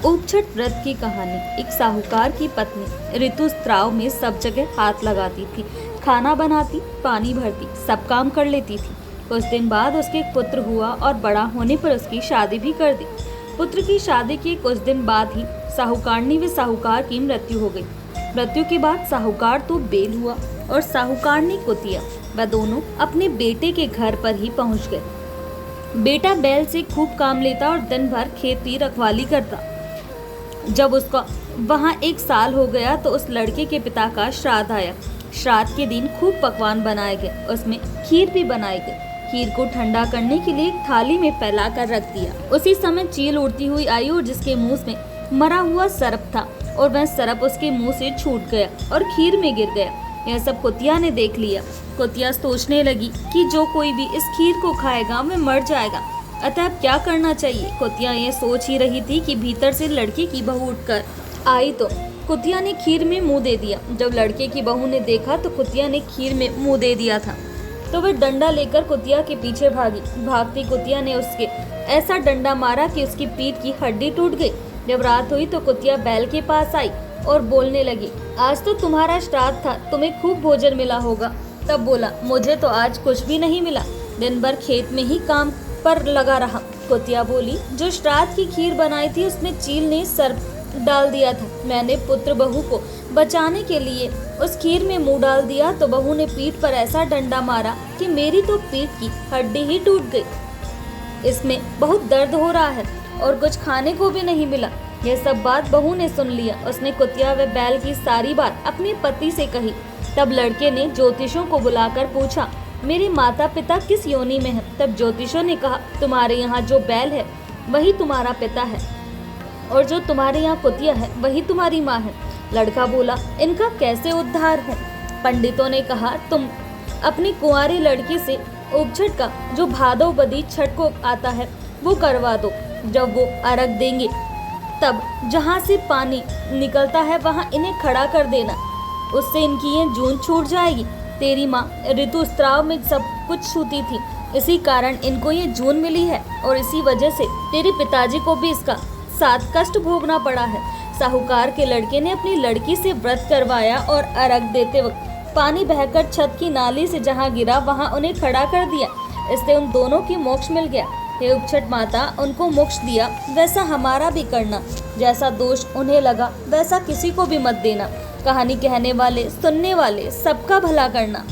ऊपछठ व्रत की कहानी। एक साहूकार की पत्नी ऋतुस्राव में सब जगह हाथ लगाती थी, खाना बनाती, पानी भरती, सब काम कर लेती थी। कुछ दिन बाद उसके एक पुत्र हुआ और बड़ा होने पर उसकी शादी भी कर दी। पुत्र की शादी के कुछ दिन बाद ही साहूकारनी व साहूकार की मृत्यु हो गई। मृत्यु के बाद साहूकार तो बेल हुआ और साहूकारनी कुतिया, वह दोनों अपने बेटे के घर पर ही पहुंच गए। बेटा बैल से खूब काम लेता और दिन भर खेती रखवाली करता। जब उसका वहाँ 1 साल हो गया तो उस लड़के के पिता का श्राद्ध आया। श्राद्ध के दिन खूब पकवान बनाए गए, उसमें खीर भी बनाई गई। खीर को ठंडा करने के लिए एक थाली में फैला कर रख दिया। उसी समय चील उड़ती हुई आई और जिसके मुंह में मरा हुआ सर्प था और वह सर्प उसके मुंह से छूट गया और खीर में गिर गया। यह सब कुतिया ने देख लिया। कुतिया सोचने लगी कि जो कोई भी इस खीर को खाएगा वह मर जाएगा, अतः अब क्या करना चाहिए। कुतिया ये सोच ही रही थी कि भीतर से लड़के की बहू उठकर आई तो कुतिया ने खीर में मुंह दे दिया। जब लड़के की बहू ने देखा तो कुतिया ने खीर में मुंह दे दिया था तो वह डंडा लेकर कुतिया के पीछे भागी। भागती कुतिया ने उसके ऐसा डंडा मारा कि उसकी पीठ की हड्डी टूट गई। जब रात हुई तो कुतिया बैल के पास आई और बोलने लगी, आज तो तुम्हारा श्राद्ध था, तुम्हें खूब भोजन मिला होगा। तब बोला, मुझे तो आज कुछ भी नहीं मिला, दिन भर खेत में ही काम पर लगा रहा। कुतिया बोली, जो श्राद्ध की खीर बनाई थी उसमें चील ने सर्प डाल दिया था। मैंने पुत्र बहू को बचाने के लिए उस खीर में मुंह डाल दिया तो बहू ने पीठ पर ऐसा डंडा मारा कि मेरी तो पीठ की हड्डी ही टूट गई। इसमें बहुत दर्द हो रहा है और कुछ खाने को भी नहीं मिला। यह सब बात बहू ने सुन लिया। उसने कुतिया व बैल की सारी बात अपने पति से कही। तब लड़के ने ज्योतिषों को बुलाकर पूछा, मेरे माता पिता किस योनि में है। तब ज्योतिषों ने कहा, तुम्हारे यहाँ जो बैल है वही तुम्हारा पिता है और जो तुम्हारे यहाँ कुतिया है वही तुम्हारी माँ है। लड़का बोला, इनका कैसे उद्धार हो। पंडितों ने कहा, तुम अपनी कुंवारी लड़की से उपछठ का जो भादव बदी छठ को आता है वो करवा दो। जब वो अर्घ देंगे तब जहाँ से पानी निकलता है वहाँ इन्हें खड़ा कर देना, उससे इनकी ये जून छूट जाएगी। तेरी माँ ऋतुस्राव में सब कुछ छूती थी, इसी कारण इनको ये जून मिली है और इसी वजह से तेरे पिताजी को भी इसका 7 कष्ट भोगना पड़ा है। साहूकार के लड़के ने अपनी लड़की से व्रत करवाया और अर्घ देते वक्त पानी बहकर छत की नाली से जहाँ गिरा वहाँ उन्हें खड़ा कर दिया। इससे उन दोनों की मोक्ष मिल गया। हे उपछठ माता, उनको मोक्ष दिया वैसा हमारा भी करना। जैसा दोष उन्हें लगा वैसा किसी को भी मत देना। कहानी कहने वाले, सुनने वाले सबका भला करना।